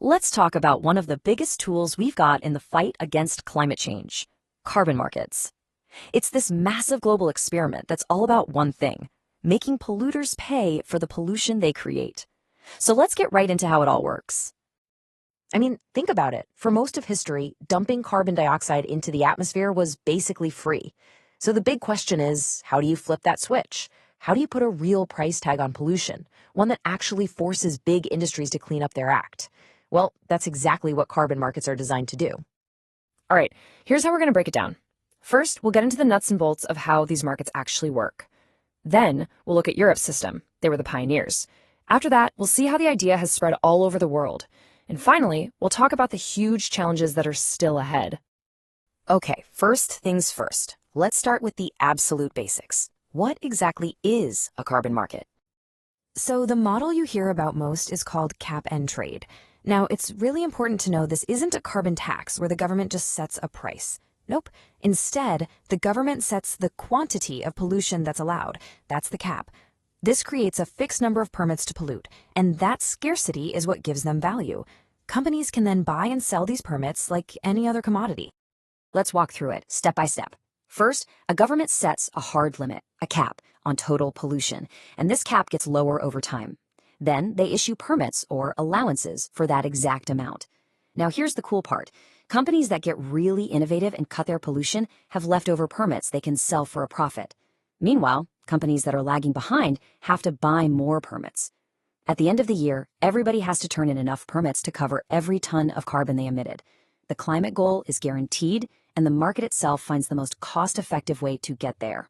Let's talk about one of the biggest tools we've got in the fight against climate change, carbon markets. It's this massive global experiment that's all about one thing, making polluters pay for the pollution they create. So let's get right into how it all works. Think about it. For most of history, dumping carbon dioxide into the atmosphere was basically free. So the big question is, how do you flip that switch? How do you put a real price tag on pollution, one that actually forces big industries to clean up their act? Well, that's exactly what carbon markets are designed to do. All right, here's how we're going to break it down. First, we'll get into the nuts and bolts of how these markets actually work. Then, we'll look at Europe's system. They were the pioneers. After that, we'll see how the idea has spread all over the world. And finally, we'll talk about the huge challenges that are still ahead. Okay, first things first. Let's start with the absolute basics. What exactly is a carbon market? So the model you hear about most is called cap and trade. Now, it's really important to know this isn't a carbon tax where the government just sets a price. Nope. Instead, the government sets the quantity of pollution that's allowed. That's the cap. This creates a fixed number of permits to pollute, and that scarcity is what gives them value. Companies can then buy and sell these permits like any other commodity. Let's walk through it step by step. First, a government sets a hard limit, a cap, on total pollution, and this cap gets lower over time. Then they issue permits or allowances for that exact amount. Now here's the cool part. Companies that get really innovative and cut their pollution have leftover permits they can sell for a profit. Meanwhile, companies that are lagging behind have to buy more permits. At the end of the year, everybody has to turn in enough permits to cover every ton of carbon they emitted. The climate goal is guaranteed, and the market itself finds the most cost-effective way to get there.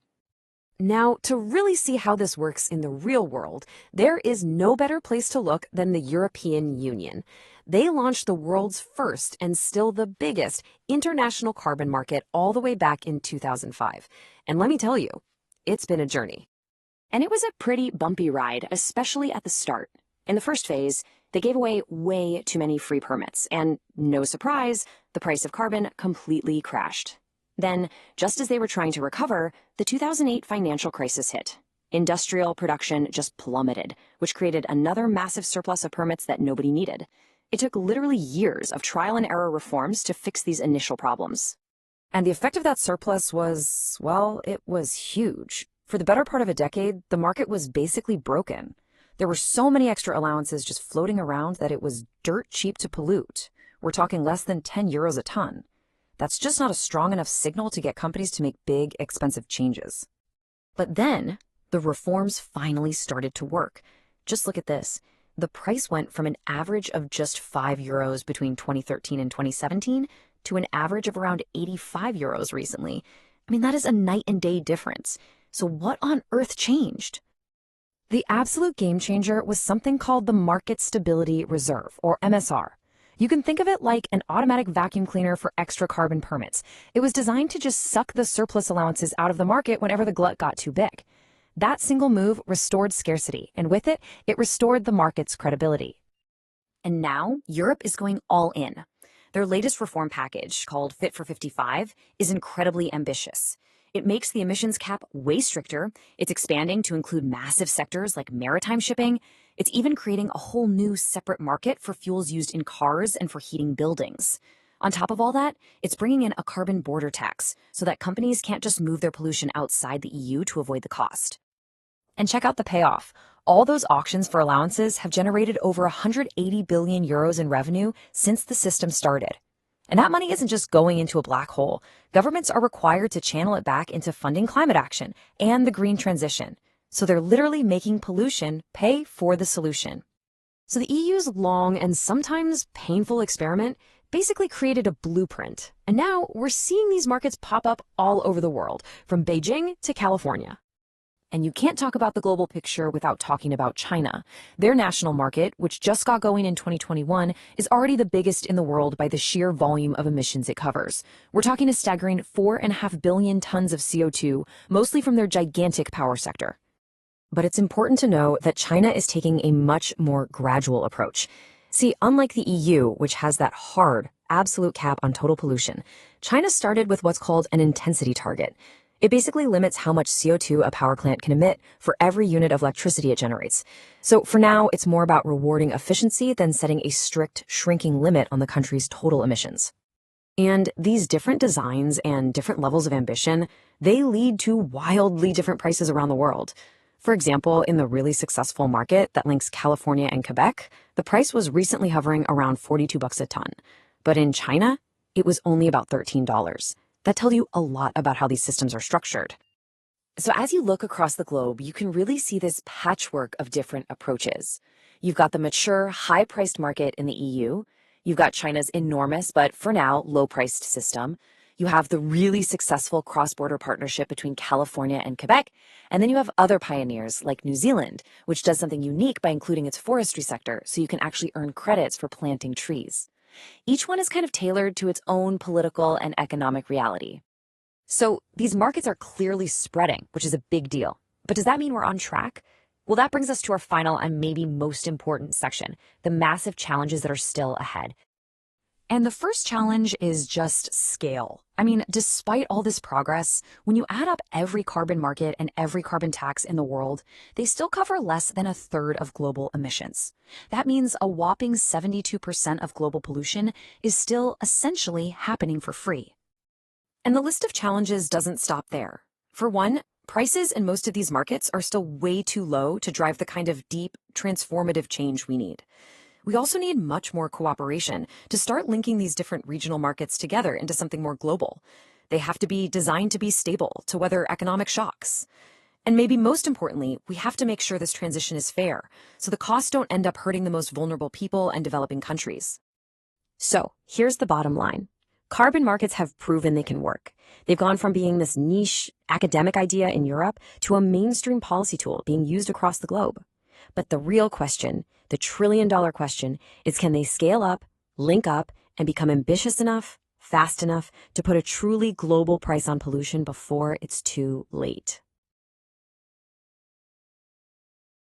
Now, to really see how this works in the real world, there is no better place to look than the European Union. They launched the world's first and still the biggest international carbon market all the way back in 2005. And let me tell you, it's been a journey. And it was a pretty bumpy ride, especially at the start. In the first phase, they gave away way too many free permits, and no surprise, the price of carbon completely crashed. Then, just as they were trying to recover, the 2008 financial crisis hit. Industrial production just plummeted, which created another massive surplus of permits that nobody needed. It took literally years of trial and error reforms to fix these initial problems. And the effect of that surplus was, well, it was huge. For the better part of a decade, the market was basically broken. There were so many extra allowances just floating around that it was dirt cheap to pollute. We're talking less than 10 euros a ton. That's just not a strong enough signal to get companies to make big, expensive changes. But then, the reforms finally started to work. Just look at this. The price went from an average of just 5 euros between 2013 and 2017 to an average of around 85 euros recently. That is a night and day difference. So what on earth changed? The absolute game changer was something called the Market Stability Reserve, or MSR. You can think of it like an automatic vacuum cleaner for extra carbon permits. It was designed to just suck the surplus allowances out of the market whenever the glut got too big. That single move restored scarcity, and with it, it restored the market's credibility. And now, Europe is going all in. Their latest reform package, called Fit for 55, is incredibly ambitious. It makes the emissions cap way stricter. It's expanding to include massive sectors like maritime shipping. It's even creating a whole new separate market for fuels used in cars and for heating buildings. On top of all that, it's bringing in a carbon border tax so that companies can't just move their pollution outside the EU to avoid the cost. And check out the payoff. All those auctions for allowances have generated over 180 billion euros in revenue since the system started. And that money isn't just going into a black hole. Governments are required to channel it back into funding climate action and the green transition. So they're literally making pollution pay for the solution. So the EU's long and sometimes painful experiment basically created a blueprint. And now we're seeing these markets pop up all over the world, from Beijing to California. And you can't talk about the global picture without talking about China. Their national market, which just got going in 2021, is already the biggest in the world by the sheer volume of emissions it covers. We're talking a staggering 4.5 billion tons of CO2, mostly from their gigantic power sector. But it's important to know that China is taking a much more gradual approach. See, unlike the EU, which has that hard, absolute cap on total pollution, China started with what's called an intensity target. It basically limits how much CO2 a power plant can emit for every unit of electricity it generates. So for now, it's more about rewarding efficiency than setting a strict shrinking limit on the country's total emissions. And these different designs and different levels of ambition, they lead to wildly different prices around the world. For example, in the really successful market that links California and Quebec, the price was recently hovering around $42 a ton. But in China, it was only about $13. That tells you a lot about how these systems are structured. So as you look across the globe, you can really see this patchwork of different approaches. You've got the mature, high-priced market in the EU. You've got China's enormous, but for now, low-priced system. You have the really successful cross-border partnership between California and Quebec. And then you have other pioneers like New Zealand, which does something unique by including its forestry sector so you can actually earn credits for planting trees. Each one is kind of tailored to its own political and economic reality. So these markets are clearly spreading, which is a big deal. But does that mean we're on track? Well, that brings us to our final and maybe most important section, the massive challenges that are still ahead. And the first challenge is just scale. I mean, despite all this progress, when you add up every carbon market and every carbon tax in the world, they still cover less than a third of global emissions. That means a whopping 72% of global pollution is still essentially happening for free. And the list of challenges doesn't stop there. For one, prices in most of these markets are still way too low to drive the kind of deep, transformative change we need. We also need much more cooperation to start linking these different regional markets together into something more global. They have to be designed to be stable, to weather economic shocks. And maybe most importantly, we have to make sure this transition is fair, so the costs don't end up hurting the most vulnerable people and developing countries. So here's the bottom line. Carbon markets have proven they can work. They've gone from being this niche academic idea in Europe to a mainstream policy tool being used across the globe. But the real question, the trillion-dollar question, is can they scale up, link up, and become ambitious enough, fast enough to put a truly global price on pollution before it's too late?